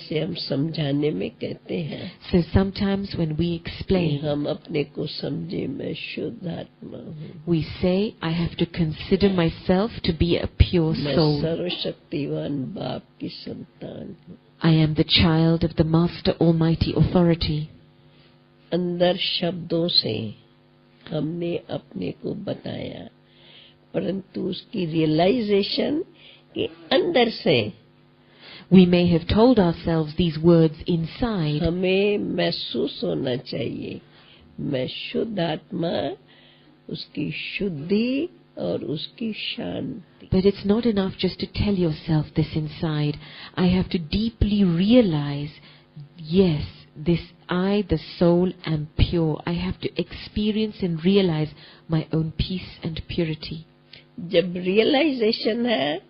जैसे हम समझाने में कहते हैं, So sometimes when we explain, हम अपने को समझे मैं शुद्ध आत्मा हूँ, we say, I have to consider myself to be a pure मैं soul. सर्वशक्तिवान बाप की संतान हूँ, I am the child of the Master Almighty Authority. अंदर शब्दों से हमने अपने को बताया, परंतु उसकी रियलाइजेशन के अंदर से We may have told ourselves these words inside, हमें महसूस होना चाहिए, मैं शुद्ध आत्मा, उसकी शुद्धि और उसकी शांति. but it's not enough just to tell yourself this inside. I have to deeply realize, yes, this I, the soul, am pure. I have to experience and realize my own peace and purity. जब realisation है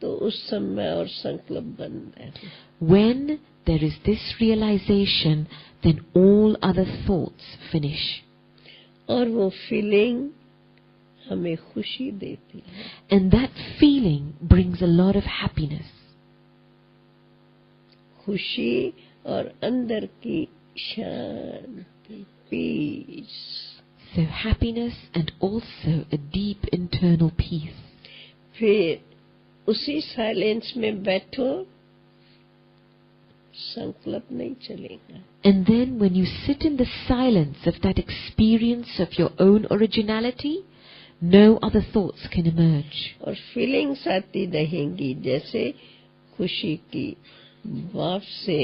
तो उस समय और संकल्प बंद है. When there is this realization, then all other thoughts finish. और वो फीलिंग हमें खुशी देती है. And that feeling brings a lot of happiness. खुशी और अंदर की शांति, piece. So happiness and also a deep internal peace. फिर उसी साइलेंस में बैठो, संकल्प नहीं चलेगा. And then when you sit in the silence of that experience of your own originality, no other thoughts can emerge. और फीलिंग्स आती रहेंगी, जैसे खुशी की, बाप से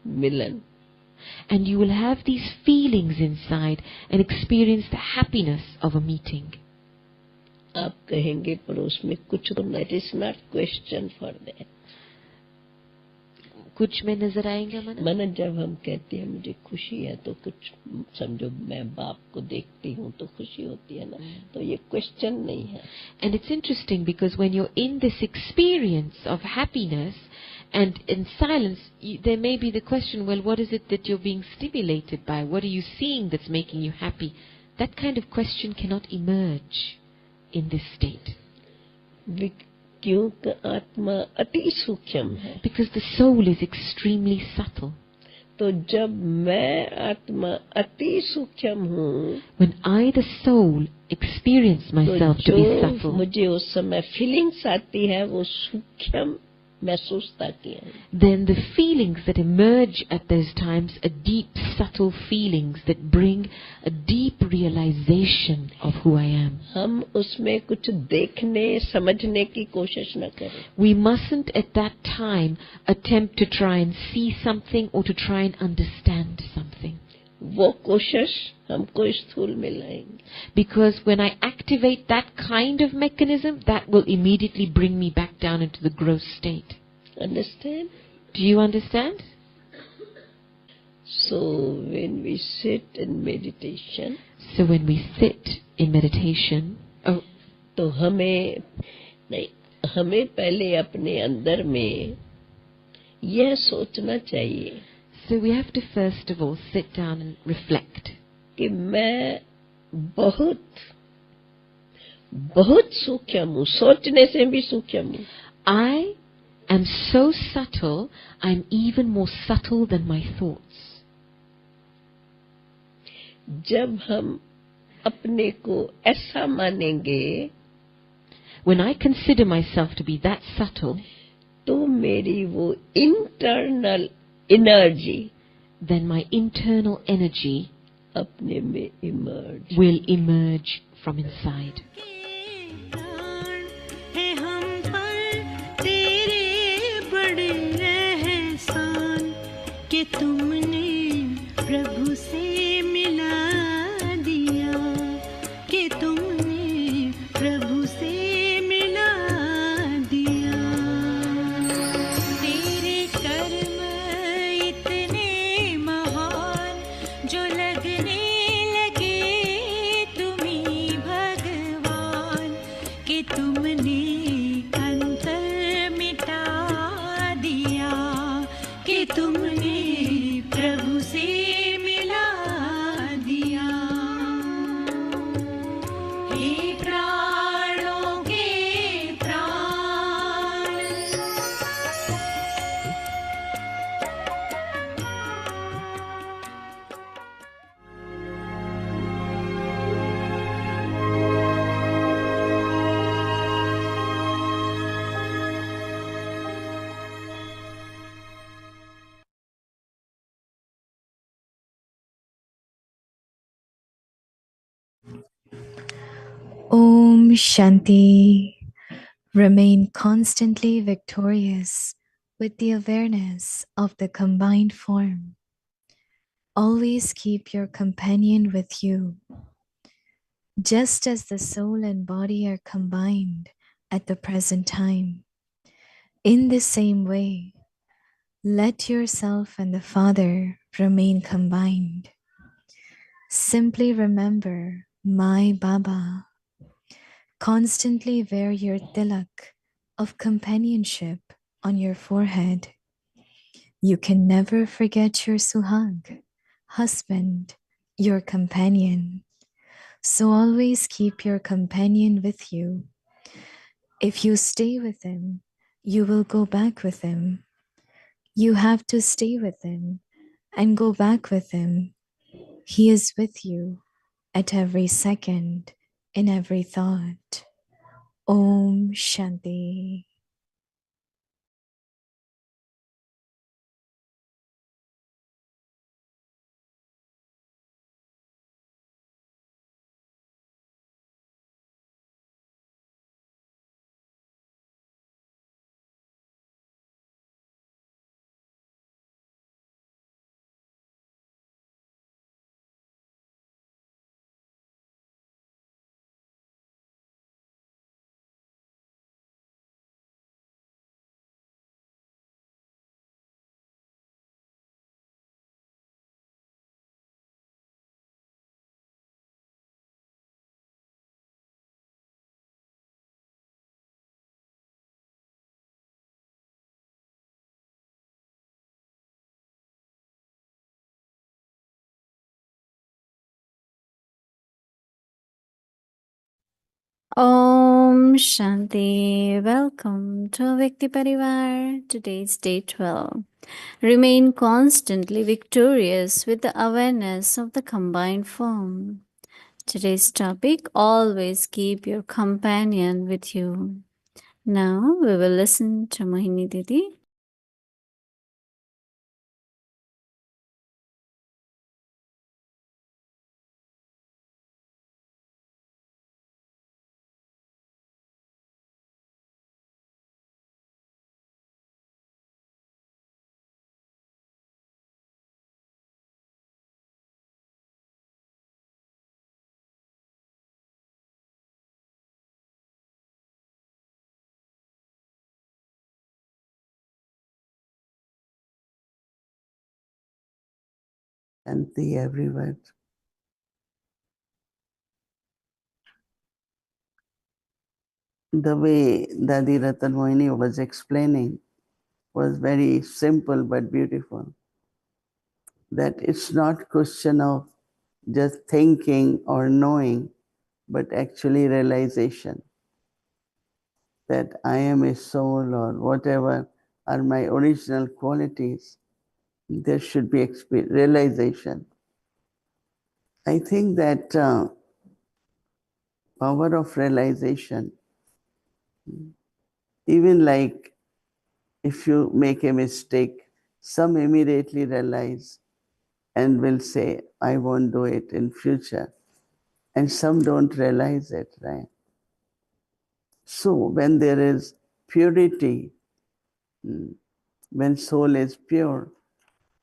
मिलन. And you will have these feelings inside and experience the happiness of a meeting. आप कहेंगे पर उसमें कुछ तो it is not question for that. कुछ में नजर आएंगे माना जब हम कहते हैं मुझे खुशी है, तो कुछ समझो मैं बाप को देखती हूँ तो खुशी होती है ना, तो ये क्वेश्चन नहीं है. And it's interesting because when you're in this experience of happiness and in silence, there may be the question, well, what is it that you're being stimulated by? What are you seeing that's making you happy? That kind of question cannot emerge in this state. क्योंकि आत्मा अति सूक्ष्म है. Because the soul is extremely subtle. तो जब मैं आत्मा अति सूक्ष्म हूँ, When I, the soul, experience myself to be तो जो subtle, मुझे उस समय फीलिंग्स आती है वो सूक्ष्म महसूसता की है. then the feelings that emerge at those times are deep, subtle feelings that bring a deep realization of who I am. हम उसमें कुछ देखने समझने की कोशिश न करें. We mustn't at that time attempt to try and see something or to try and understand something. वो कोशिश हमको स्थूल में लाएंगे. Because when I activate that kind of mechanism, that will immediately bring me back down into the gross state. Understand? Do you understand? So when we sit in meditation, So when we sit in meditation, तो हमें पहले अपने अंदर में यह सोचना चाहिए so we have to first of all sit down and reflect. कि मैं बहुत सूक्ष्म हूँ, सोचने से भी सूक्ष्म हूँ. I am so subtle, I'm even more subtle than my thoughts. जब हम अपने को ऐसा मानेंगे, When I consider myself to be that subtle, तो मेरी वो internal energy then my internal energy अपने में emerge. will emerge from inside. कि तुमने प्रभु से मिला दिया, कि तुमने प्रभु से मिला दिया. तेरे कर्म इतने महान जो लगने लगे तुम्ही भगवान, कि तुमने अंतर मिटा दिया, कि तुमने प्रभु से मिला दिया. Shanti. Remain constantly victorious with the awareness of the combined form. Always keep your companion with you, just as the soul and body are combined at the present time. In the same way, let yourself and the Father remain combined. Simply remember my Baba. Constantly wear your tilak of companionship on your forehead. You can never forget your Suhag, husband, your companion. So always keep your companion with you. If you stay with him, you will go back with him. You have to stay with him and go back with him. He is with you at every second, in every thought. Om Shanti. Om Shanti. Welcome to Vyakti Parivar. Today's day 12. Remain constantly victorious with the awareness of the combined form. Today's topic, always keep your companion with you. Now we will listen to Mohini Didi. Shanti everywhere. The way Dadi Ratan Mohini was explaining was very simple but beautiful. That it's not question of just thinking or knowing, but actually realization that I am a soul or whatever are my original qualities. There should be realization. I think that power of realization, even like if you make a mistake, some immediately realize and will say, I won't do it in future. And some don't realize it, right? So when there is purity, when soul is pure,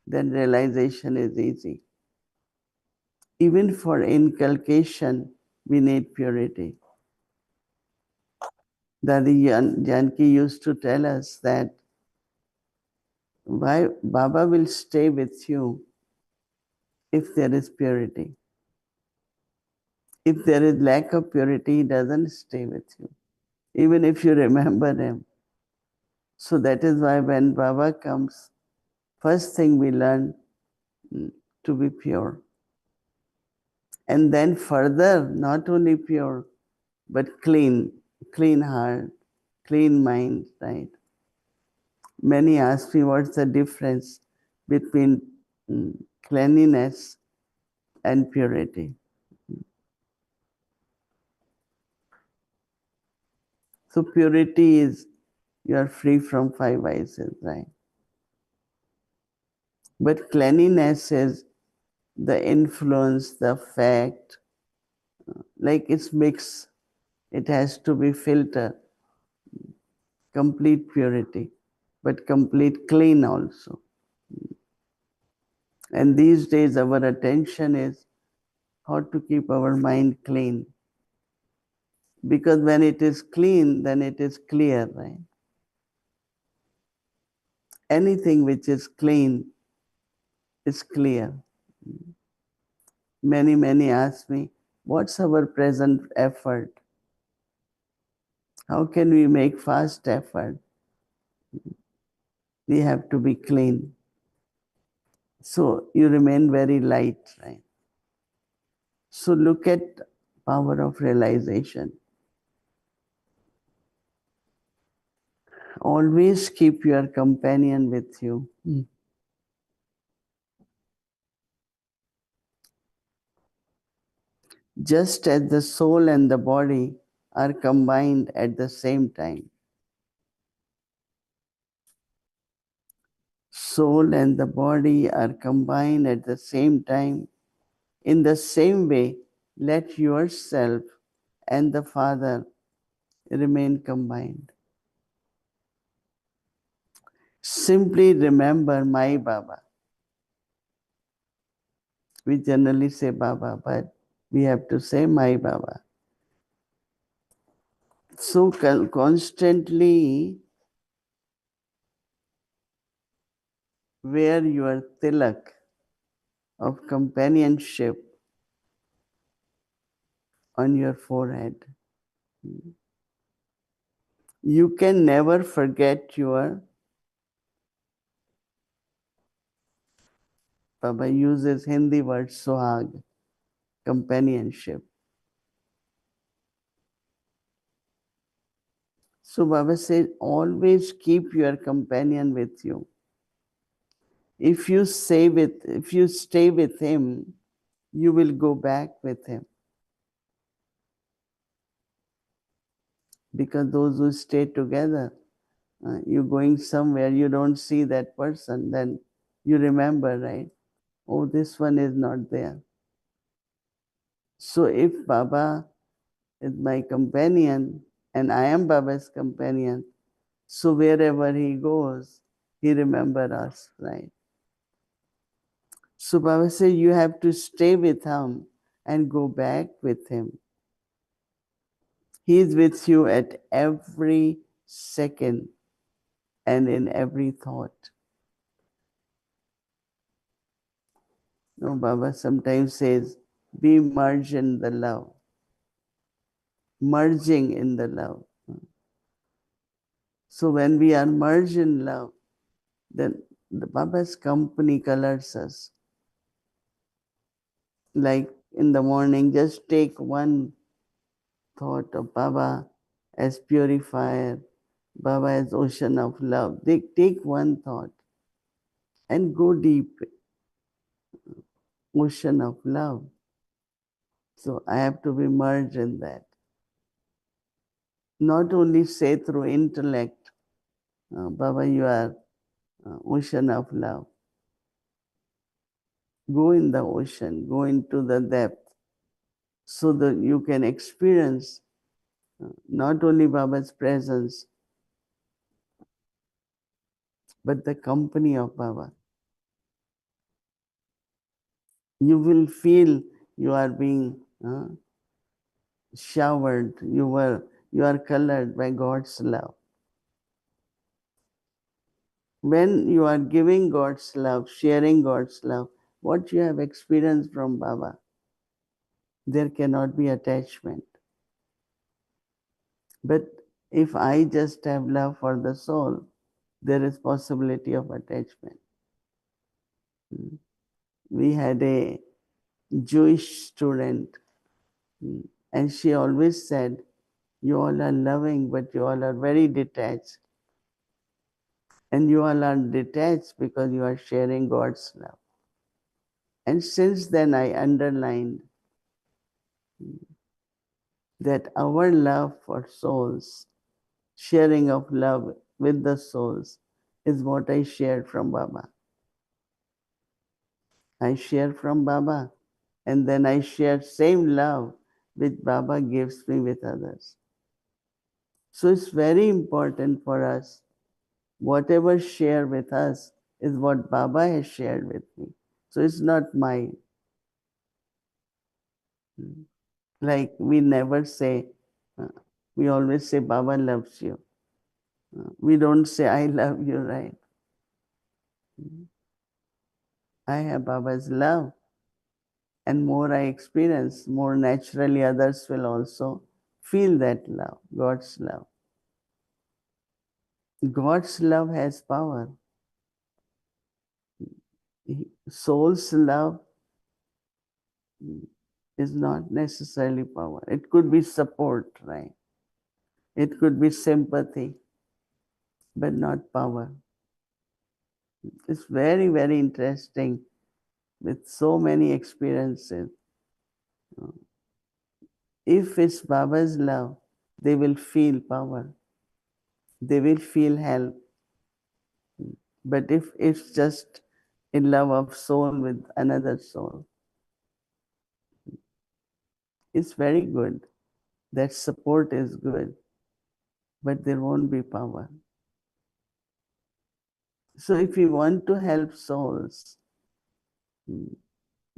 then realization is easy. Even for inculcation, we need purity. Dadi Janki used to tell us that why Baba will stay with you if there is purity. If there is lack of purity, he doesn't stay with you, even if you remember him. So that is why when Baba comes, first thing we learn to be pure. And then further, not only pure, but clean heart, clean mind, right? Many ask me what's the difference between cleanliness and purity. So purity is you are free from five vices, right? But cleanliness is the influence, the fact, like it's mixed It has to be filtered, complete purity, but complete clean also. And these days our attention is how to keep our mind clean. Because when it is clean, then it is clear, right? Anything which is clean is clear. Many ask me, what's our present effort? How can we make fast effort? We have to be clean. So you remain very light, right? So look at power of realization. Always keep your companion with you. Just as the soul and the body are combined at the same time. Soul and the body are combined at the same time. In the same way, let yourself and the Father remain combined. Simply remember my Baba. We generally say Baba, but we have to say my Baba. So constantly wear your tilak of companionship on your forehead. You can never forget your, Baba uses Hindi word suhag, companionship. So Baba says, always keep your companion with you. If you stay with him, you will go back with him. Because those who stay together, you're going somewhere, you don't see that person, then you remember, right? Oh, this one is not there. So if Baba is my companion and I am Baba's companion, so wherever he goes, he remembers us, right? So Baba says you have to stay with him and go back with him. He is with you at every second and in every thought. No, Baba sometimes says, be merged in the love. Merging in the love. So when we are merged in love, then the Baba's company colors us. Like in the morning, just take one thought of Baba as purifier, Baba as ocean of love. Take one thought and go deep. Ocean of love. So I have to be merged in that. Not only say through intellect, Baba, you are ocean of love. Go in the ocean, go into the depth, so that you can experience not only Baba's presence, but the company of Baba. You will feel you are being showered, you are colored by God's love. When you are giving God's love, sharing God's love, what you have experienced from Baba, there cannot be attachment. But if I just have love for the soul, there is possibility of attachment. We had a Jewish student, and she always said, you all are loving, but you all are very detached. And you all are detached because you are sharing God's love. And since then I underlined that our love for souls, sharing of love with the souls, is what I shared from Baba. I share from Baba, and then I share same love which Baba gives me with others. So it's very important for us. Whatever share with us is what Baba has shared with me. So it's not mine. Like we never say, we always say Baba loves you. We don't say I love you, right? I have Baba's love. And more I experience, more naturally others will also feel that love, God's love. God's love has power. Soul's love is not necessarily power. It could be support, right? It could be sympathy, but not power. It's very, very interesting with so many experiences. If it's Baba's love, they will feel power. They will feel help. But if it's just in love of soul with another soul, it's very good. That support is good, but there won't be power. So if you want to help souls,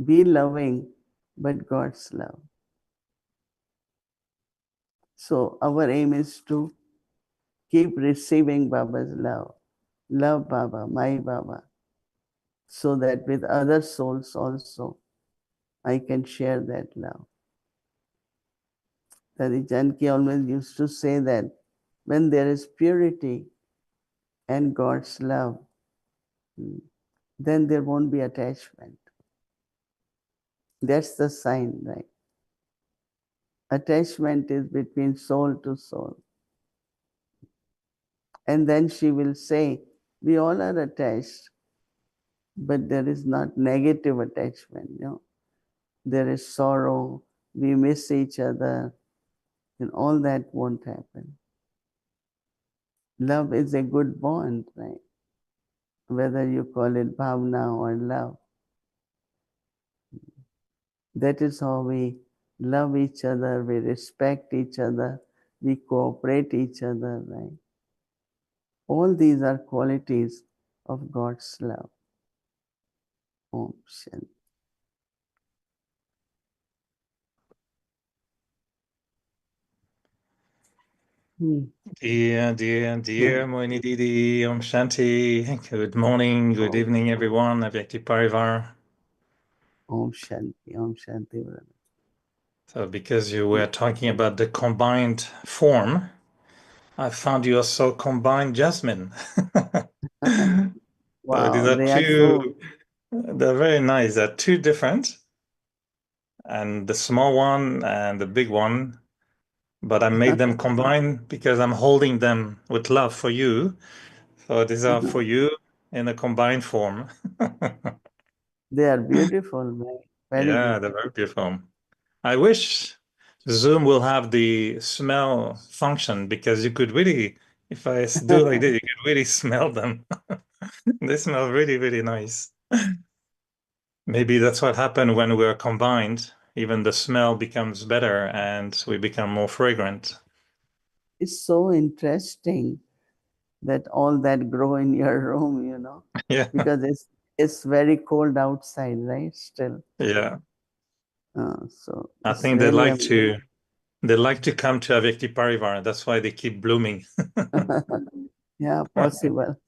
be loving, but God's love. So our aim is to keep receiving Baba's love. Love Baba, my Baba, so that with other souls also I can share that love. Daddy Janki always used to say that when there is purity and God's love, then there won't be attachment. That's the sign, right? Attachment is between soul to soul. And then she will say, we all are attached, but there is not negative attachment, you know. There is sorrow, we miss each other, and all that won't happen. Love is a good bond, right? Whether you call it bhavna or love. That is how we love each other, we respect each other, we cooperate each other, right? All these are qualities of God's love. Om Shanti. Dear Mohini Didi, Om Shanti. Good morning, good evening, everyone. Avyakti Parivar. Om Shanti, Om Shanti, brother. So, because you were talking about the combined form, I found you also combined Jasmine. So these Wow, are they are two, they're very nice. They're two different, and the small one and the big one, but I made them combine because I'm holding them with love for you. So these are for you in a combined form. They are beautiful, man. Very Yeah, beautiful. they're very beautiful. I wish Zoom will have the smell function because you could really, if I do like this, you could really smell them. They smell really, really nice. Maybe that's what happened when we're combined. Even the smell becomes better and we become more fragrant. It's so interesting that all that grow in your room, you know, Yeah, because it's very cold outside, right? Still. yeah. So I it's think really amazing. they like to come to Avyakti Parivar. That's why they keep blooming. Yeah, possible.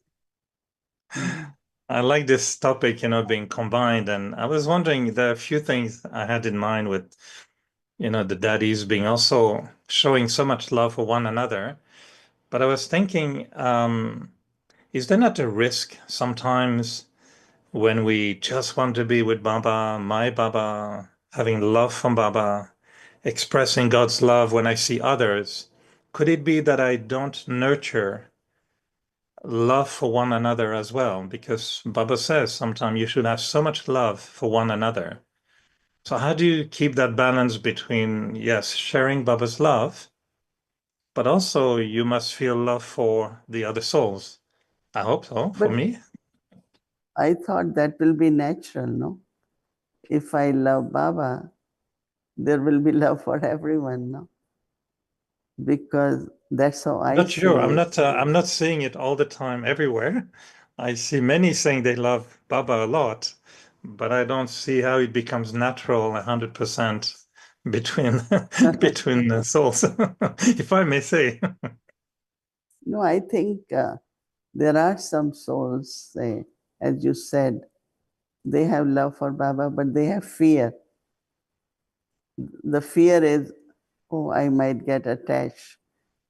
I like this topic, being combined. And I was wondering, there are a few things I had in mind with, the daddies being also showing so much love for one another. But I was thinking, is there not a risk sometimes when we just want to be with Baba, my Baba, having love from Baba, expressing God's love when I see others? Could it be that I don't nurture love for one another as well? Because Baba says sometimes you should have so much love for one another. So how do you keep that balance between, yes, sharing Baba's love, but also you must feel love for the other souls? I hope so, for But me. I thought that will be natural, no? If I love Baba, there will be love for everyone, no? because that's how I Not see sure. it. I'm not seeing it all the time everywhere. I see many saying they love Baba a lot, but I don't see how it becomes natural 100% between between the souls, if I may say. No, I think there are some souls, as you said, they have love for Baba, but they have fear. The fear is, oh, I might get attached.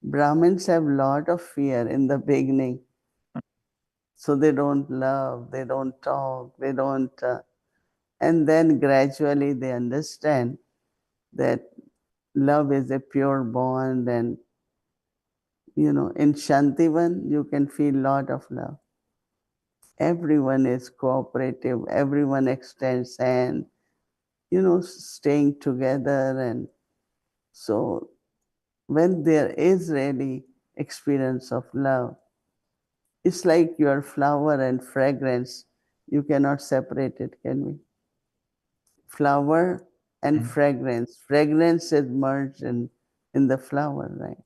Brahmins have lot of fear in the beginning. So they don't love, they don't talk, they don't. And then gradually they understand that love is a pure bond. And, in Shantivan, you can feel lot of love. Everyone is cooperative, everyone extends hand, staying together. And so when there is really experience of love, it's like your flower and fragrance. You cannot separate it, can we? Flower and fragrance. Fragrance is merged in the flower, right?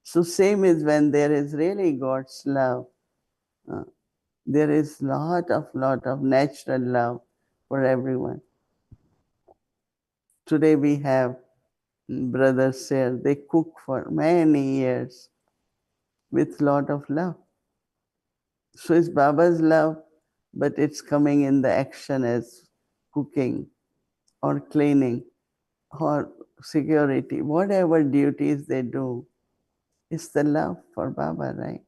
So same is when there is really God's love. uh, there is lot of natural love for everyone. Today we have brothers here. They cook for many years with lot of love. So it's Baba's love, but it's coming in the action as cooking or cleaning or security, whatever duties they do. It's the love for Baba, right?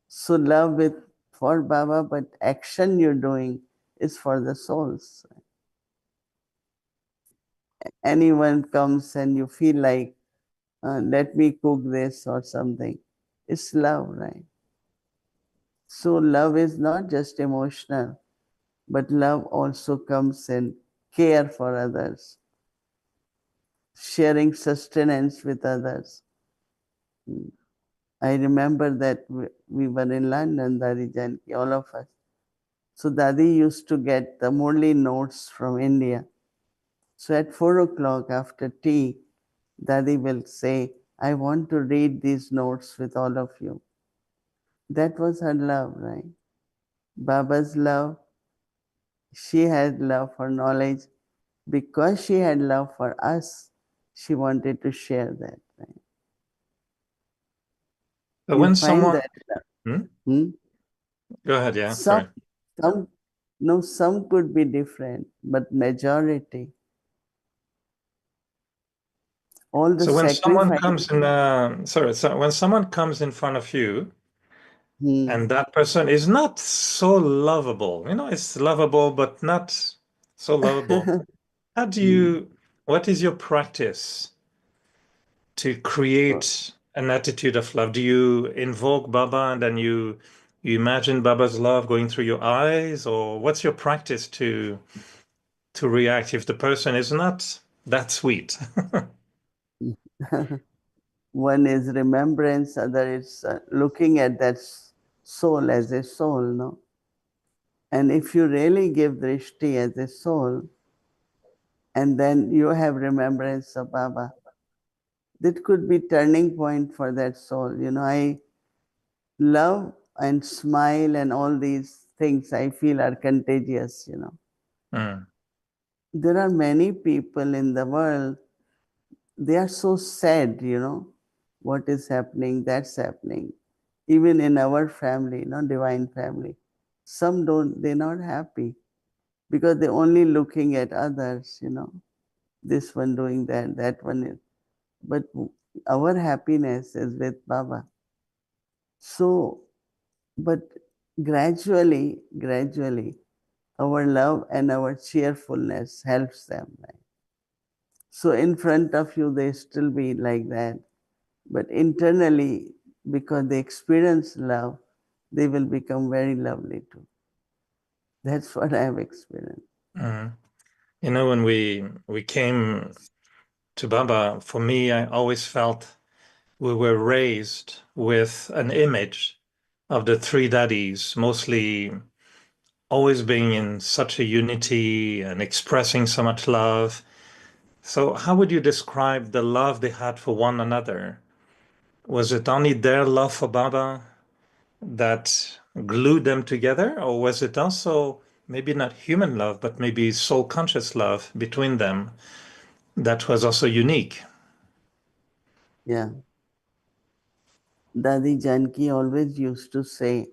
So love with for Baba, but action you're doing is for the souls. Anyone comes and you feel like, let me cook this or something. It's love, right? So love is not just emotional, but love also comes in care for others, sharing sustenance with others. I remember that we were in London, Dadi Janki, all of us. So Dadi used to get the Murli notes from India. So at 4 o'clock after tea, Dadi will say, I want to read these notes with all of you. That was her love, right? Baba's love, she had love for knowledge. Because she had love for us, she wanted to share that, right? But You when find someone, that love. Hmm? Hmm? Go ahead, yeah, Some, sorry. some, no, some could be different, but majority, all the So when someone sacrifice. comes in, so when someone comes in front of you Hmm. and that person is not so lovable, it's lovable, but not so lovable. How do Hmm. you, what is your practice to create an attitude of love? Do you invoke Baba and then you imagine Baba's love going through your eyes, or what's your practice to react if the person is not that sweet? One is remembrance, other is looking at that soul as a soul, no? And if you really give drishti as a soul, and then you have remembrance of Baba, that could be turning point for that soul. I love and smile and all these things I feel are contagious. Mm, There are many people in the world, they are so sad. What is happening, that's happening. Even in our family, divine family. Some don't, they're not happy because they're only looking at others. This one doing that, that one is. But our happiness is with Baba. So, but gradually, our love and our cheerfulness helps them. Right? So in front of you, they still be like that. But internally, because they experience love, they will become very lovely too. That's what I have experienced. mm. When we came to Baba, for me, I always felt we were raised with an image of the three daddies, mostly always being in such a unity and expressing so much love. So how would you describe the love they had for one another? Was it only their love for Baba that glued them together, or was it also maybe not human love, but maybe soul conscious love between them that was also unique? Yeah. Dadi Janki always used to say,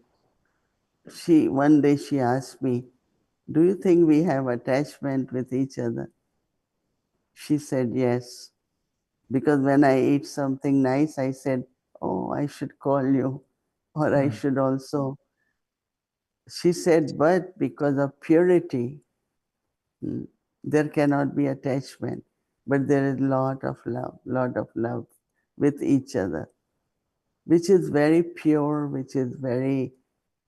one day she asked me, do you think we have attachment with each other? She said yes. Because when I eat something nice, I said, oh, I should call you, or I should also. She said, but because of purity, there cannot be attachment, but there is lot of love with each other, which is very pure, which is very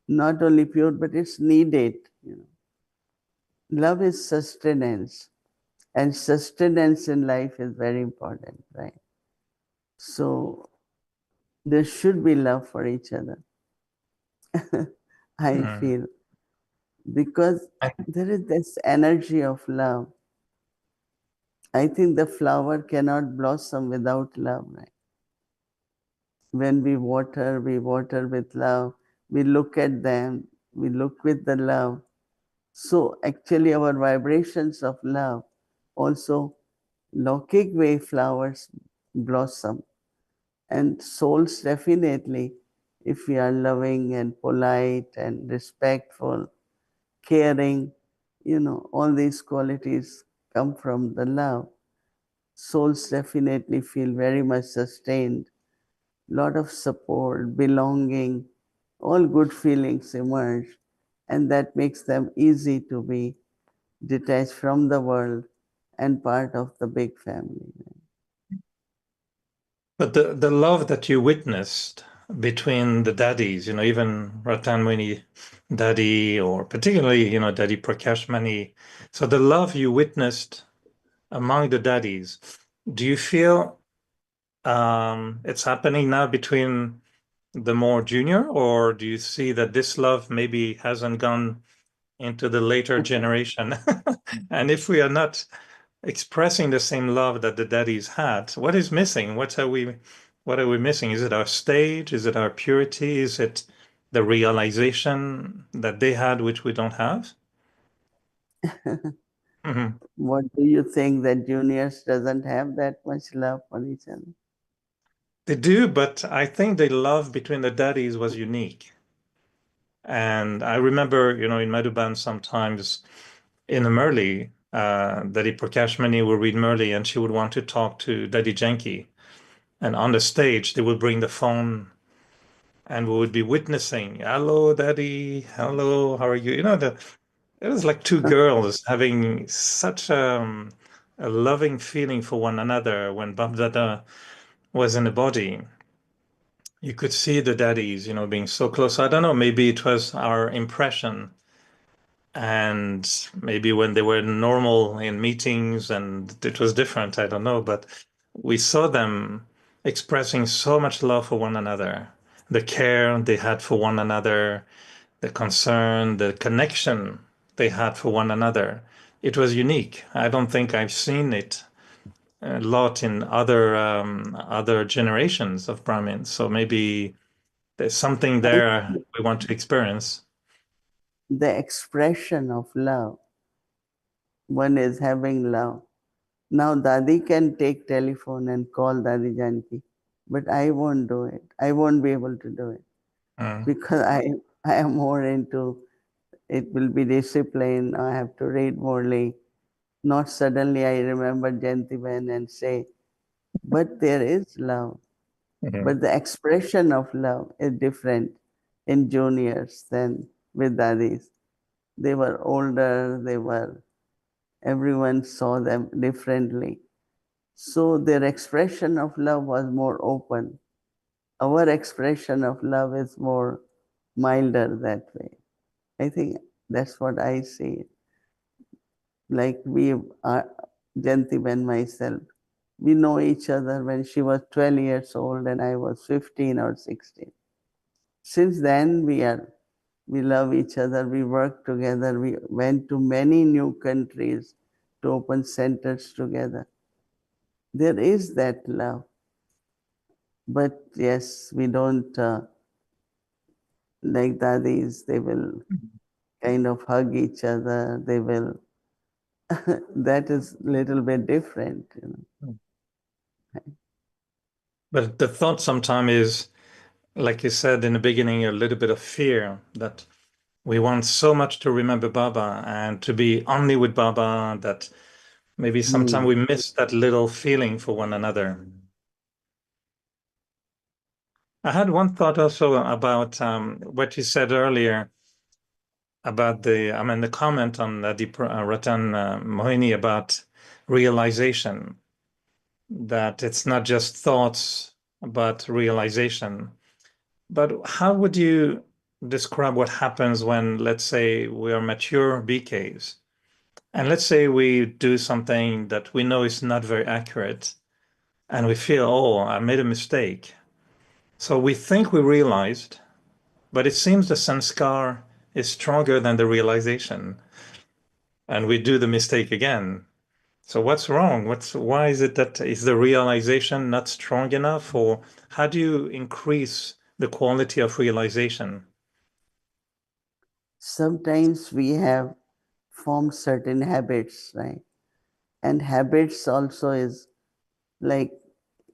not only pure, but it's needed. Love is sustenance, and sustenance in life is very important, right? So there should be love for each other. I feel, because there is this energy of love. I think the flower cannot blossom without love, right? When we water with love. We look at them, we look with the love. So actually our vibrations of love also Lokik way flowers blossom. And souls definitely, if we are loving and polite and respectful, caring, all these qualities come from the love. Souls definitely feel very much sustained, lot of support, belonging, all good feelings emerge, and that makes them easy to be detached from the world and part of the big family. But the love that you witnessed between the daddies, even Ratan Muni Daddy, or particularly, Daddy Prakash Mani. So the love you witnessed among the daddies, do you feel it's happening now between the more junior, or do you see that this love maybe hasn't gone into the later generation? And if we are not expressing the same love that the daddies had, what is missing? What are we missing? Is it our stage? Is it our purity? Is it the realization that they had which we don't have? Mhm. What do you think, that juniors doesn't have that much love for each other? They do, but I think the love between the daddies was unique. And I remember, in Madhuban sometimes in the Murli, Daddy Prakash Mani would read Murli and she would want to talk to Daddy Janki. And on the stage, they would bring the phone and we would be witnessing, hello, Daddy, hello, how are you? It was like two girls having such a loving feeling for one another when Babdada was in the body. You could see the daddies, being so close. I don't know, maybe it was our impression. And maybe when they were normal in meetings and it was different, I don't know. But we saw them expressing so much love for one another, the care they had for one another, the concern, the connection they had for one another. It was unique. I don't think I've seen it a lot in other generations of Brahmins. So maybe there's something I there we want to experience. The expression of love, one is having love. Now Dadi can take telephone and call Dadi Janki, but I won't do it. I won't be able to do it because I am more into, it will be discipline. I have to read morely. Not suddenly I remember Jayantiben and say, but there is love. Mhm. But the expression of love is different in juniors than with Dadis. They were older, everyone saw them differently. So their expression of love was more open. Our expression of love is more milder that way. I think that's what I see. Like we are, Janti and myself, we know each other when she was 12 years old and I was 15 or 16. Since then, we love each other, we work together, we went to many new countries to open centers together. There is that love. But yes, we don't, like dadis, they will kind of hug each other. They will, that is a little bit different, you know. But the thought sometimes is, like you said in the beginning, a little bit of fear that we want so much to remember Baba and to be only with Baba that maybe sometimes we miss that little feeling for one another. I had one thought also about what you said earlier about the comment on Ratan Mohini about realization, that it's not just thoughts, but realization. But how would you describe what happens when, let's say, we are mature BKs, and let's say we do something that we know is not very accurate, and we feel, oh, I made a mistake. So we think we realized, but it seems the sanskar is stronger than the realization, and we do the mistake again. So what's wrong? Why is it that is the realization not strong enough, or how do you increase the quality of realization? Sometimes we have formed certain habits, right? And habits also is like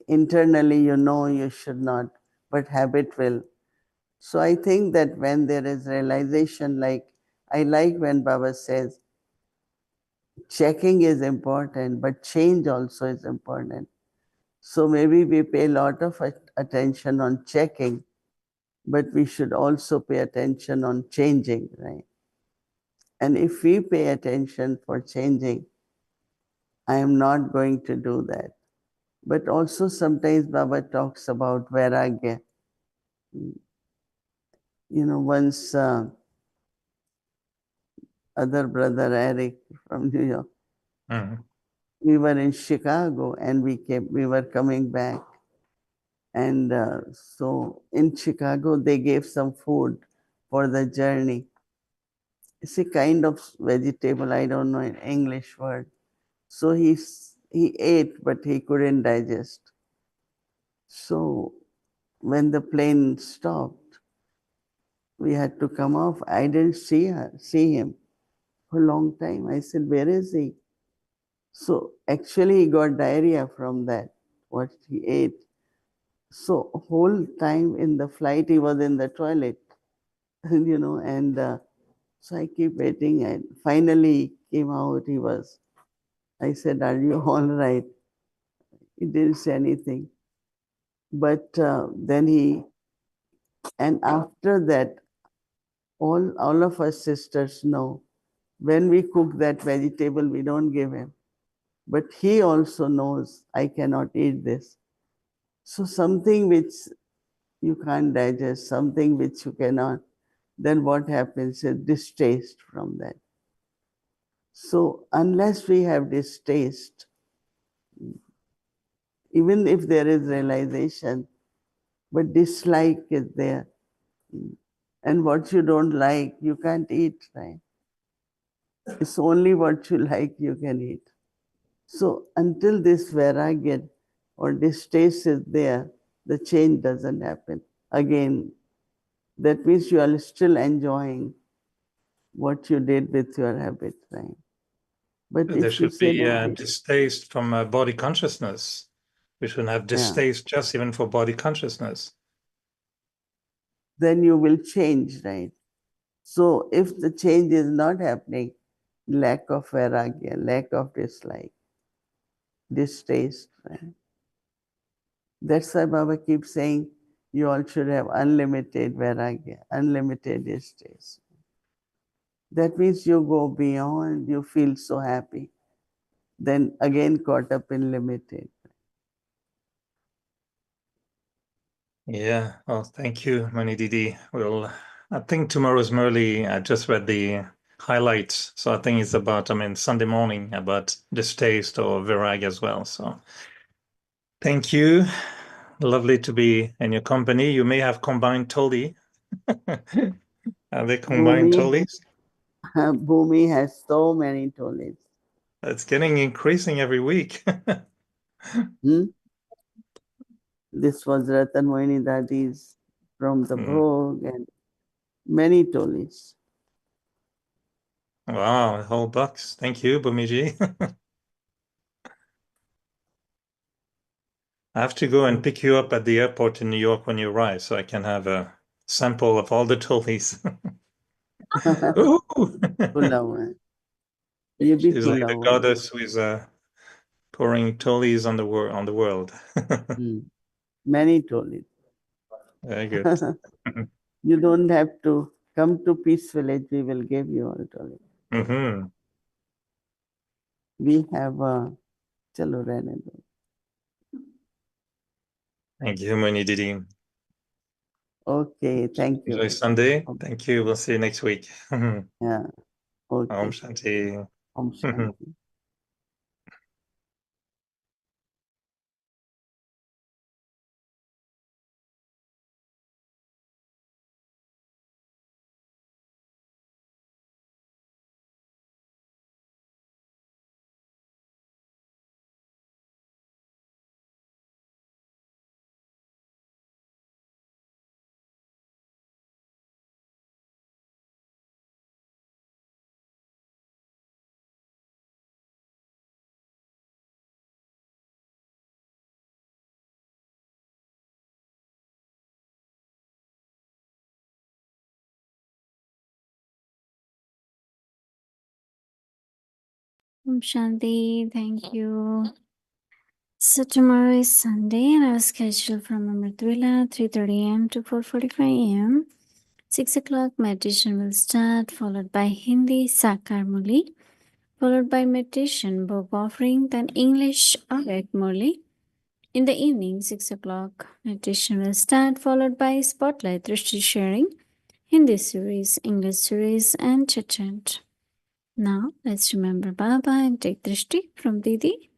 internally you know you should not, but habit will. So I think that when there is realization, like I like when Baba says, checking is important, but change also is important. So maybe we pay a lot of attention on checking, but we should also pay attention on changing, right? And if we pay attention for changing, I am not going to do that. But also sometimes Baba talks about vairagya. You know, once other brother Eric from New York, we were in Chicago and we were coming back. And so in Chicago, they gave some food for the journey. It's a kind of vegetable, I don't know an English word. So he ate, but he couldn't digest. So when the plane stopped, we had to come off. I didn't see him for a long time. I said, where is he? So actually he got diarrhea from that, what he ate. So whole time in the flight, he was in the toilet, you know, and so I keep waiting. And finally he came out, I said, are you all right? He didn't say anything. But and after that, all of us sisters know when we cook that vegetable, we don't give him. But he also knows I cannot eat this. So something which you can't digest, something which you cannot, then what happens is distaste from that. So unless we have distaste, even if there is realization, but dislike is there. And what you don't like, you can't eat, right? It's only what you like you can eat. So until this vairagya or distaste is there, the change doesn't happen. Again, that means you are still enjoying what you did with your habit, right? But There if you should say be no, distaste from body consciousness. We shouldn't have distaste just even for body consciousness. then you will change, right? So if the change is not happening, lack of vairagya, lack of dislike, distaste, right? That's why Baba keeps saying you all should have unlimited vairagya, unlimited distaste. That means you go beyond, you feel so happy. Then again caught up in limited. Yeah. Well, thank you, Mohini Didi. Well, I think tomorrow's Murli. I just read the highlights, so I think it's about, Sunday morning about distaste or virag as well. So thank you. Lovely to be in your company. You may have combined Toli. Are they combined Tolis? Bhumi has so many toilets. It's getting increasing every week. This was Ratan Mohini Dadi's from the Bhog and many tolis. Wow, a whole box. Thank you, Bhumiji. I have to go and pick you up at the airport in New York when you arrive, so I can have a sample of all the tolis. Ooh! खुला हुआ है ये भी She's like खुला the हुआ है goddess who is pouring tolis on the world. many tolis. Very good. You don't have to come to Peace Village, we will give you all tolis. We have chalo rehne do. Thank you, Mohini Didi. Okay, thank you. Enjoy Sunday. Thank you. We'll see you next week. Yeah. Okay. Om Shanti. Om Shanti. Om Shanti, thank you. So tomorrow is Sunday and our schedule from Amritvila 3:30 a.m. to 4:45 a.m. 6 o'clock meditation will start, followed by Hindi Sakar Murli, followed by meditation Bhog offering, then English Avet Murli. In the evening, 6 o'clock, meditation will start, followed by Spotlight Drishti sharing, Hindi series, English series, and chit-chat. Now, let's remember Baba and take Drishti from Didi.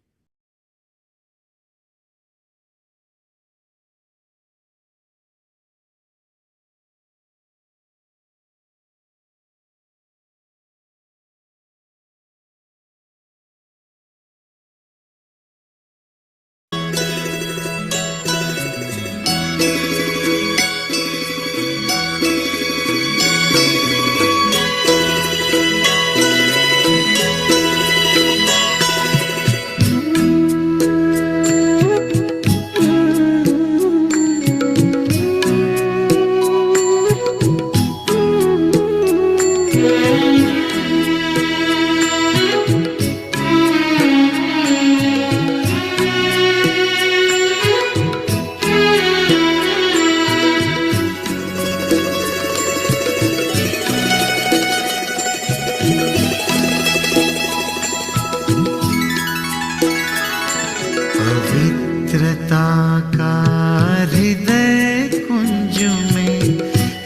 पवित्रता का हृदय कुंज में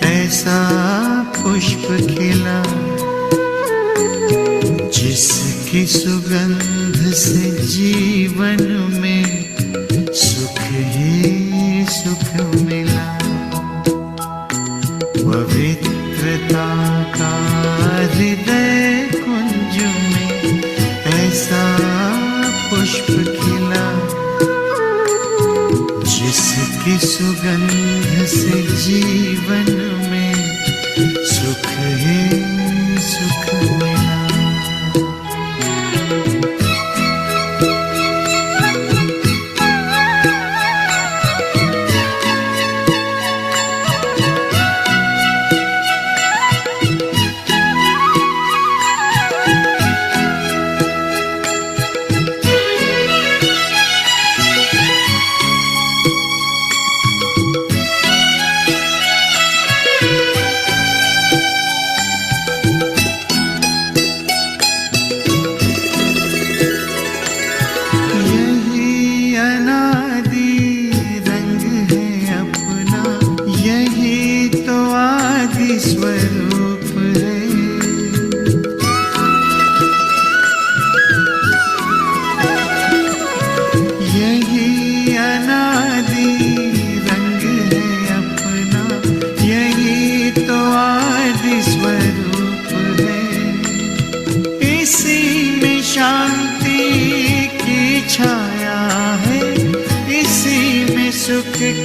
ऐसा पुष्प खिला जिसकी सुगंध से जीवन में सुख ही सुख मिला। पवित्रता का हृदय कुंज में ऐसा पुष्प खिला जिसकी सुगंध से जीवन में सुख ही सुख मिला।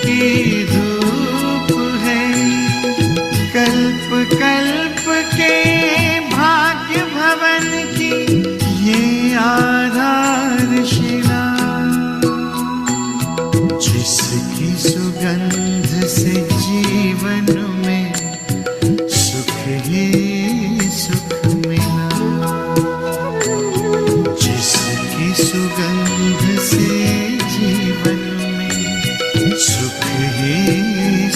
की धूप है, कल्प कल्प के भाग्य भवन की ये आधारशिला, जिसकी सुगंध से जीवन में सुख ही सुख मिला, जिसकी सुगंध से जीवन में सुख ही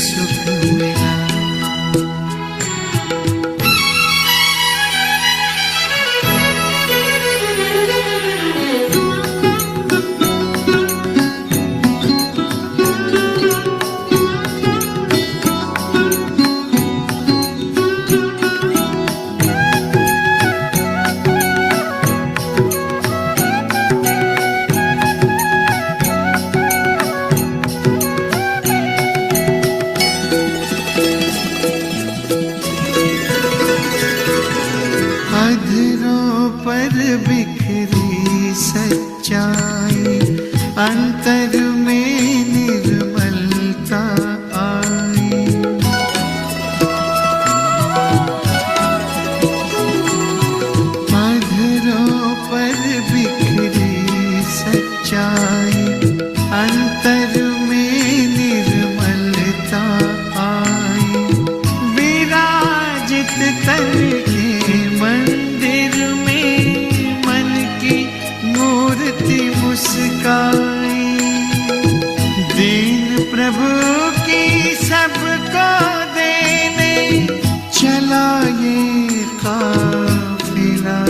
सुख मिला। अधरों पर बिखरी सच्चाई, अंतर में निर्मलता आई। अधरों पर बिखरी सच्चाई, अंतर में निर्मलता आई। विराजित तन के मंदिर में मन की मूर्ति मुस्काई, दीन प्रभु की सबको देने चला ये काफिला,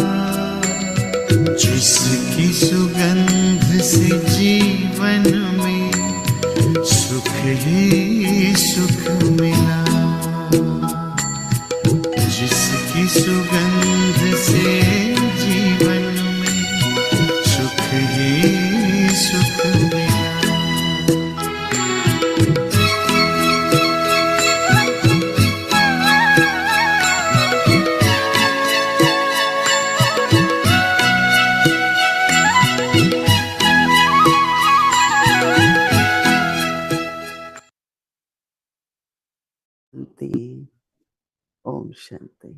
जिसकी सुगंध से जीवन में सुख ही सुख मिला, जिसकी सुगंध से जीवन में सुख ही सुख मिला। शांति, ओम शांति।